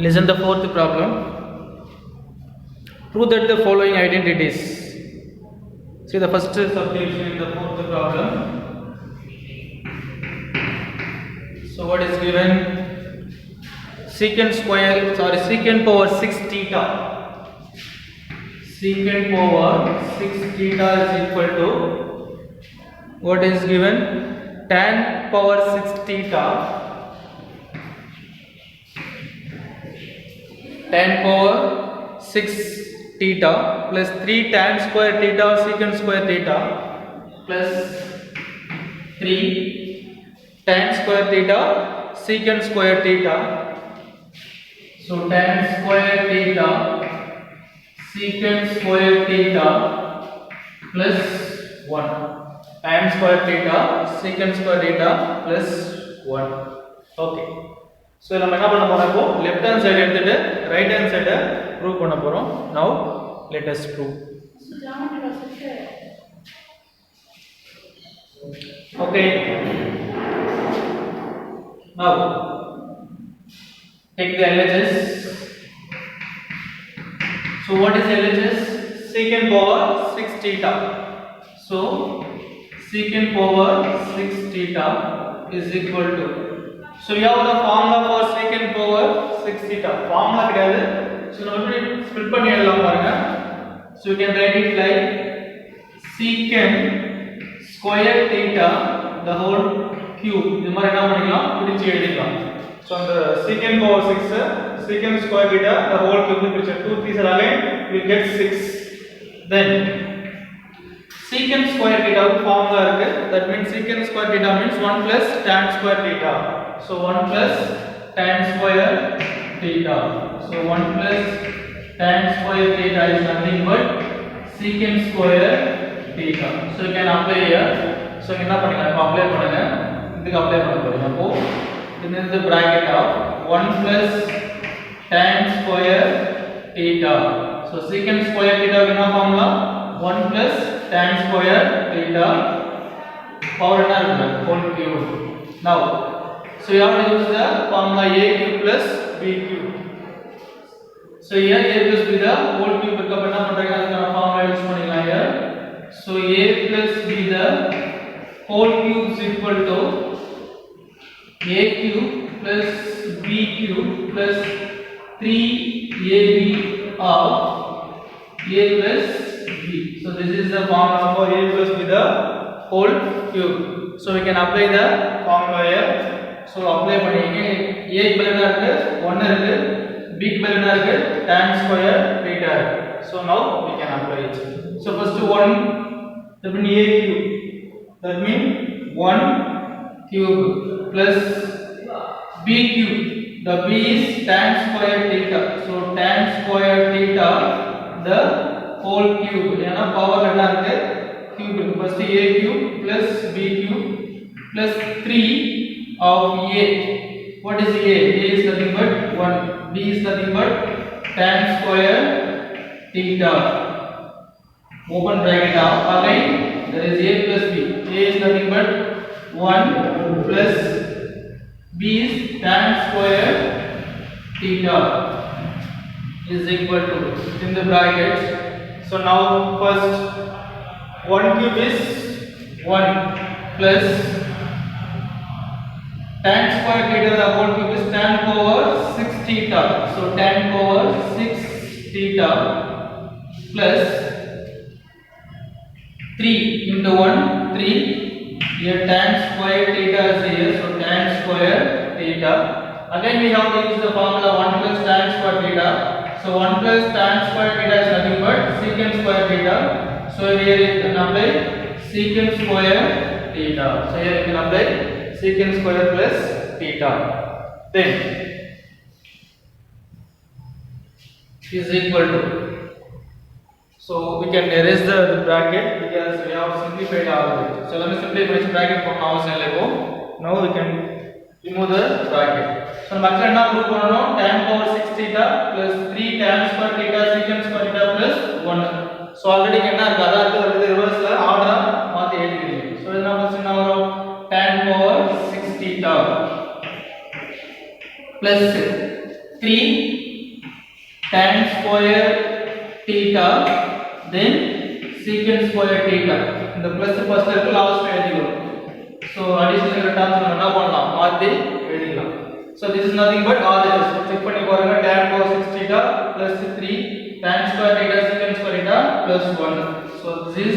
Listen the fourth problem. Prove that the following identities. See the first subdivision in the fourth problem. So what is given? Secant power 6 theta. Secant power 6 theta is equal to what is given? Tan power 6 theta. Tan power 6 theta plus 3 tan square theta secant square theta plus 3 tan square theta secant square theta. So tan square theta secant square theta plus 1 tan square theta secant square theta plus 1. Okay. So நம்ம என்ன பண்ண போறோம் இப்போ left hand side எடுத்துட்டு right hand side prove பண்ண போறோம். Now let us prove. Okay. Now take the LHS. So what is LHS? Secant power 6 theta. So secant power 6 theta is equal to. So you have the formula for secant power 6 theta. Formula கிடையாது. So நம்ம இப்படி split பண்ணி எழுதலாம் பாருங்க. So you can write it like secant square theta the whole cube. இது மாதிரி என்ன பண்ணிக்கலாம்? பிரிச்சு எழுதிக்கலாம். So அந்த secant power 6 secant square theta the whole cube பிரிச்சு 2 3 are again you will get 6. Then secant square theta formula இருக்கு. That means secant square theta means 1 plus tan square theta. So 1 plus tan square theta. So 1 plus tan square theta is nothing but secant square theta. So you can apply here. So என்ன பண்ணீங்க இப்போ apply பண்ணுங்க. இதுக்கு apply பண்ண போறீங்க. அப்போ this is the bracket of 1 plus tan square theta. So secant square theta என்ன formula? 1 plus tan square theta power என்ன இருக்கு? whole cube. Now so you have to use the formula a cube plus b cube. So here a plus b the whole cube irukka enna pandreenga adukana formula use pannikalam here. So a plus b the whole cube is equal to a cube plus b cube plus 3ab of a plus b. So this is the formula for a plus b the whole cube. So we can apply the formula here. So apply பண்ணிங்க a க்கு பதிலா இருக்கு 1 இருக்கு b க்கு பதிலா இருக்கு tan square theta இருக்கு. So now we can apply it. So first 1 that means a cube, that means 1 cube plus b cube, the b is tan square theta. So tan square theta the whole cube ஏனா power என்ன இருக்கு cube. First a cube plus b cube plus 3 of a. What is a? A is nothing but 1. B is nothing but tan square theta. Open bracket of again there is a plus b. A is nothing but 1 plus b is tan square theta is equal to in the bracket. So now first 1 cube is 1 plus tan square theta the whole cube is tan power 6 theta. So tan power 6 theta plus 3 into 1 3. Here tan square theta is here. So tan square theta. Again we have to use the formula 1 plus tan square theta. So 1 plus tan square theta is nothing but secant square theta. So here you can apply secant square theta. So here you can apply secant square plus theta. Then is equal to. So we can erase the bracket because we have simplified all of it. So let me simplify this bracket for now. Now we can remove the bracket. So next என்ன prove பண்ணனும் tan power 6 theta plus 3 tan square theta secant square theta plus 1. So already என்ன இருக்கு அத அடுத்து ரிவர்ஸ்ல ஆர்டரா மாத்தி எழுதிருக்கீங்க. So என்ன என்ன வரும் tan power 6 theta plus 3 tan square theta, then secant square theta. இந்த plus first இருக்கு லாஸ்ட் எழுதிக்கலாம். So additional terms நம்ம என்ன பண்ணலாம், மாத்தி எழுதிக்கலாம். So this is nothing but RHS. Check பண்ணி பாருங்க, tan cos 6 theta plus 3 tan square theta secant square theta plus 1. So this is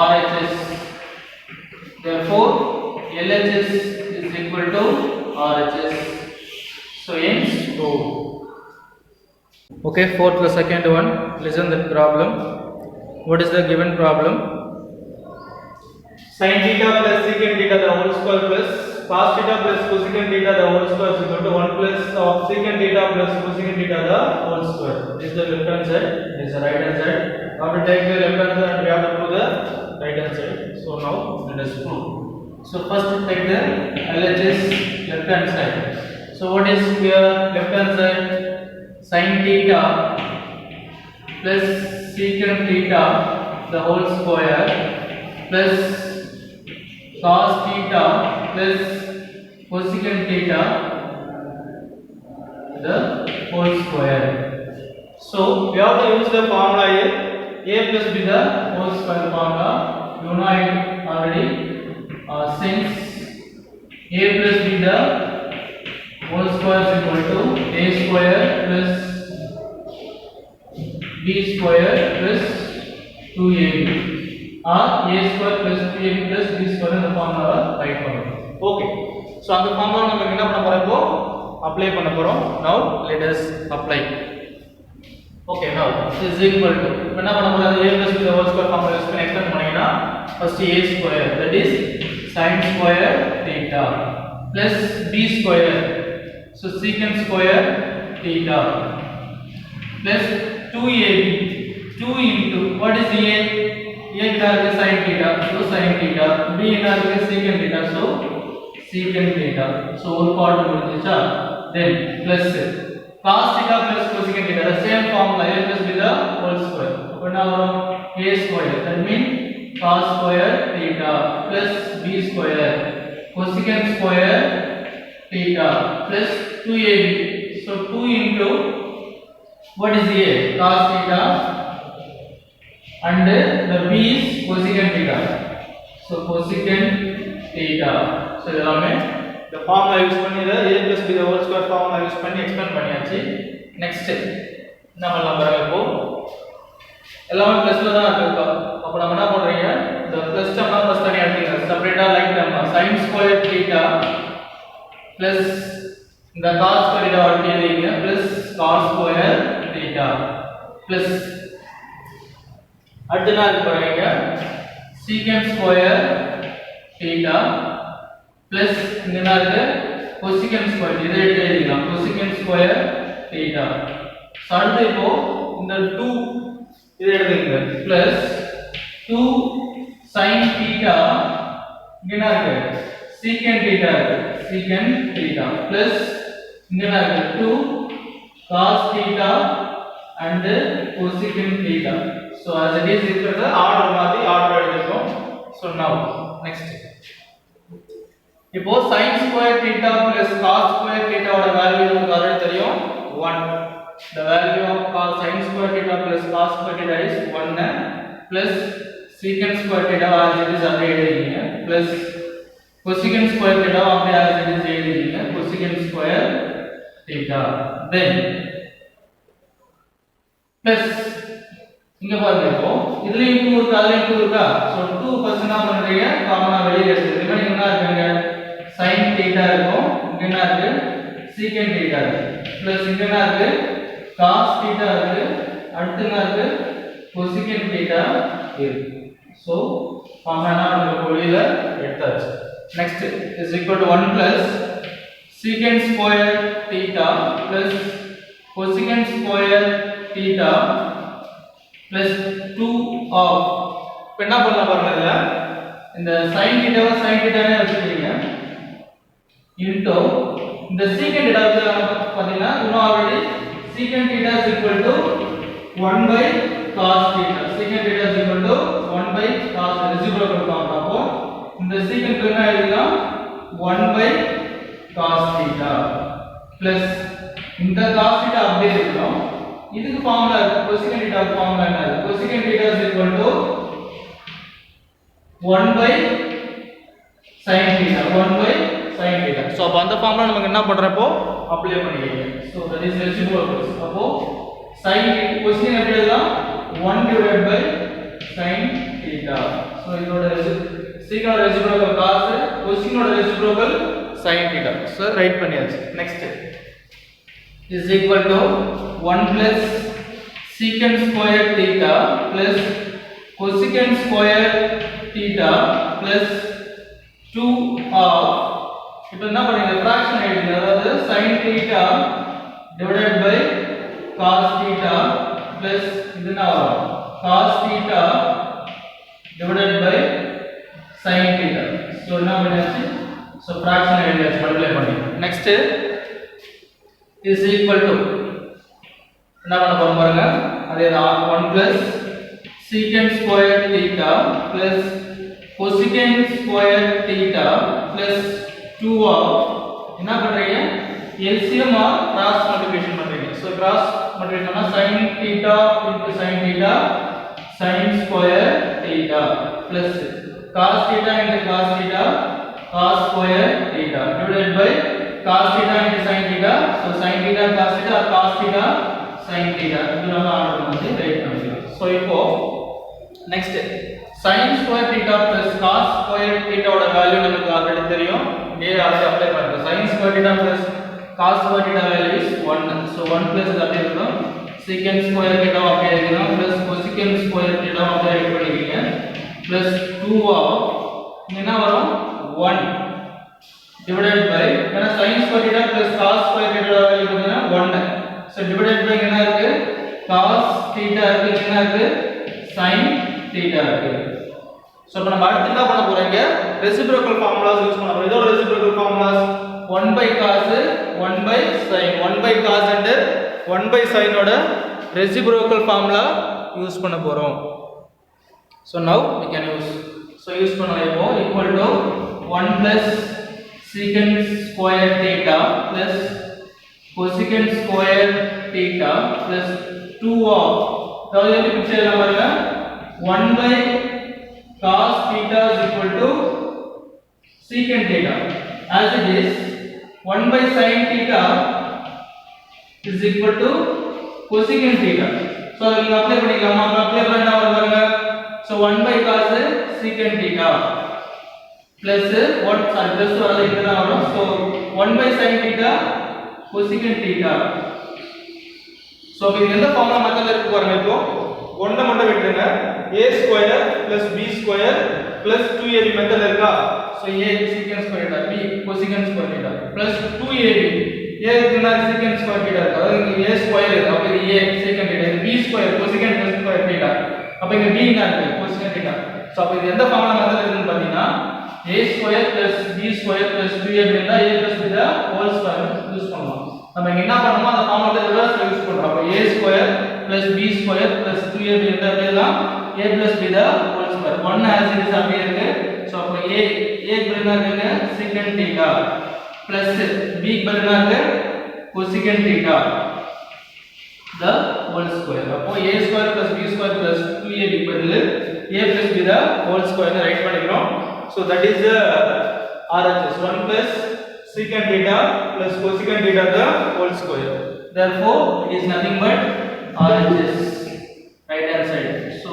RHS. Therefore LHS is equal to RHS. So hence true. Okay, fourth the second one. Listen the problem. What is the given problem? Sin theta plus secant theta the whole square plus cos theta plus cosecant theta the whole square is equal to 1 plus of secant theta plus cosecant theta the whole square. This is the left hand side, this is the right hand side. Now to take the left hand side and we have to prove the right hand side. So now let us prove. So first take the LHS left hand side. So what is here left hand side? Sin theta plus secant theta the whole square plus cos theta plus cosecant theta the whole square. So we have to use the formula here, a plus b the whole square formula. You know it already. Since a plus b the whole square is equal to a square plus b square plus 2ab, or a square plus 2ab plus b square இந்த ஃபார்முலாவை right பண்ணனும். Okay, so அந்த formula நம்ம என்ன பண்ண போறோம், இப்போ apply பண்ண போறோம். Now let us apply. Okay, now is equal to என்ன பண்ண போறோம், a plus b the whole square formula use பண்ணி எக்ஸ்டெண்ட் பண்ணீங்கன்னா first a square that is sin square theta plus b square, so secant square theta plus 2ab, 2 into what is a என்ன இருக்கு sin theta, so sin theta, b என்ன இருக்கு secant theta, so secant theta. So ஒரு part முடிஞ்சிச்சா, then plus cos theta plus cosecant theta, the same formula a plus b the whole square. அப்ப என்ன வரும், a square, that means cos square theta plus b square cosecant square theta plus 2ab, so 2 into what is a cos theta and the b is cosecant theta, so cosecant theta. So எல்லாமே the formula use பண்ணி the a plus b the whole square formula use பண்ணி expand பண்ணியாச்சு. Next என்ன பண்ணலாம் பாருங்க, இப்போ எல்லாமே பிளஸ்ல தான் இருக்கு. அப்ப நம்ம என்ன பண்றீங்க, இந்த பிளஸ் டேர்ம் தான் ஃபர்ஸ்ட் தனியா எடுத்துங்க, செப்பரேட்டா like term sin square theta plus இந்த cos square theta எடுத்துங்க plus cos square theta plus அடுத்து என்ன இருக்கு பாருங்க, secant square theta plus இங்க என்ன இருக்கு cosecant square, இதை எடுத்து எழுதிக்கலாம் cosecant square theta. அடுத்து இப்போ இந்த 2 இதை எடுத்துங்க plus 2 sin theta, இங்க என்ன இருக்கு secant theta இருக்கு, secant theta plus இங்க என்ன இருக்கு 2 cos theta and cosecant theta. So as it is equal to order மாத்தி order எழுதிட்டோம். So now next இப்போ sin square theta plus cos square theta ஓட வேல்யூ நமக்கு ஆல்ரெடி தெரியும் 1. The value of cos sin square theta plus cos square theta is 1 plus secant square theta as it is அப்படியே எழுதிங்க plus cosecant square theta அப்படியே as it is எழுதிங்க cosecant square theta, then plus இங்க பாருங்க, இப்போ இதுலயும் 2 இருக்கு அதுலயும் 2 இருக்கா, சோ 2 ஃபர்ஸ்ட் என்ன பண்றீங்க, காமனா வெளிய எடுத்து ரிமைனிங் என்ன இருக்குங்க sin theta இருக்கும், இங்க என்ன இருக்கு secant theta இருக்கு plus இங்க என்ன இருக்கு cos theta இருக்கு, அடுத்து என்ன இருக்கு cosecant theta இருக்கு. சோ காமனா நம்ம வெளியில எடுத்தாச்சு. Next is equal to 1 plus secant square theta plus cosecant square theta plus 2 of என்ன பண்ணலாம் பாருங்க, இந்த sin theta sin theta னே வச்சிருக்கீங்க into இந்த secant theta பாத்தீங்கன்னா இன்னும் already secant theta is equal to 1 by cos theta, secant theta is equal to 1 by cos reciprocal form. அப்போ இந்த secant என்ன எழுதலாம் 1 by cos theta plus இந்த cos theta அப்படியே இருக்கணும். இதுக்கு ஃபார்முலா இருக்கு. cosecant theta ஃபார்முலா என்ன இருக்கு? cosecant theta is equal to 1 by sin theta. 1 by sin theta. So அப்ப அந்த ஃபார்முலா நமக்கு என்ன பண்றப்போ அப்ளை பண்ணிக்கங்க. So that is reciprocal. அப்போ sin cosecant எப்படி எழுதலாம்? 1 divided by sin theta. So இதோட secant ஓட reciprocal cos, cosecant ஓட reciprocal sin theta. So write பண்ணியாச்சு. Next is equal to 1 plus secant square theta plus cosecant square theta plus 2 of இப்போ என்ன பண்ணுங்க ஃபிராக்ஷன் எடுங்க அதாவது sin theta divided by cos theta plus இது என்ன வரும் cos theta divided by sin theta. So என்ன பண்ணியாச்சு so ஃபிராக்ஷன் எடுங்க மல்டிப்ளை பண்ணி next is equal to என்ன பண்ண போறோம் பாருங்க அதே தான் 1 plus secant square theta plus cosecant square theta plus 2 of என்ன பண்றீங்க LCM or cross multiplication பண்றீங்க. So cross multiplication னா sin theta into sin theta sin square theta plus cos theta into cos theta cos square theta divided by cos theta into sin theta. So sin theta cos theta or cos theta sin theta இது நம்ம order பண்ணி right பண்ணிக்கலாம். So இப்போ next sin square theta plus cos square theta ஓட value நமக்கு already தெரியும். இங்கே already apply பண்ணிட்டோம். sin square theta plus cos square theta value is 1. So 1 plus இது அப்படியே இருக்கும். secant square theta அப்படியே இருக்கும் plus cosecant square theta அப்படியே ரைட் பண்ணிக்கீங்க plus 2 என்ன வரும் 1 divided by ஏனா sin square theta plus cos square theta value பார்த்தீங்கன்னா 1. So divided by என்ன இருக்கு cos theta இருக்கு என்ன இருக்கு sin theta இருக்கு. So இப்போ நம்ம அடுத்து என்ன பண்ண போறோம் இங்க ரெசிப்ரோக்கல் ஃபார்முலாஸ் யூஸ் பண்ண போறோம். இதோட reciprocal formulas 1 by cos 1 by sin 1 by cos and 1 by sin ஓட ரெசிப்ரோக்கல் ஃபார்முலா யூஸ் பண்ண போறோம். So now we can use so use பண்ணலாம் இப்போ equal to 1 plus secant square theta plus cosecant square theta plus 2 of அதாவது எப்படி picture எழுதலாம் பாருங்க 1 by cos theta is equal to secant theta as it is 1 by sin theta is equal to cosecant theta. So நீங்க apply பண்ணிக்கலாமா apply பண்ணா பாருங்க so 1 by cos secant theta plus what sorry plus வரது இங்க தான் வரும் so 1 by sin theta cosecant theta. So இப்போ இந்த ஃபார்முலா மெத்தட்ல இருக்கு பாருங்க இப்போ 1 மட்டும் விட்டுருங்க a square plus b square plus 2ab மெத்தட்ல இருக்கா so a secant square theta b cosecant square theta plus 2ab a இருக்குனா secant square theta இருக்கு அதாவது இங்க a square இருக்கு அப்ப இது a secant theta இது b square cosecant square theta அப்ப இங்க b என்ன இருக்கு cosecant theta. So அப்ப இது எந்த ஃபார்முலா மெத்தட்ல இருக்குன்னு பாத்தீங்கன்னா a square plus b square plus 2ab இருந்தா a plus b the whole square use பண்ணலாம். நம்ம இங்க என்ன பண்ணோமோ அந்த ஃபார்முலா ரிவர்ஸ் யூஸ் பண்றோம். அப்ப a square plus b square plus 2ab இருந்தா அப்படிதான் a plus b the whole square 1 as it is அப்படியே இருக்கு. So அப்ப a க்கு பதிலா இருக்கு secant theta plus b க்கு பதிலா இருக்கு cosecant theta the whole square. அப்போ a square plus b square plus 2ab க்கு பதிலா a plus b the whole square னு ரைட் பண்ணிக்கிறோம். So that is the RHS 1 plus secant theta plus cosecant theta the whole square. Therefore it is nothing but RHS right hand side. So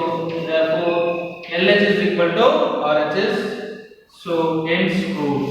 therefore LHS is equal to RHS. So hence proved.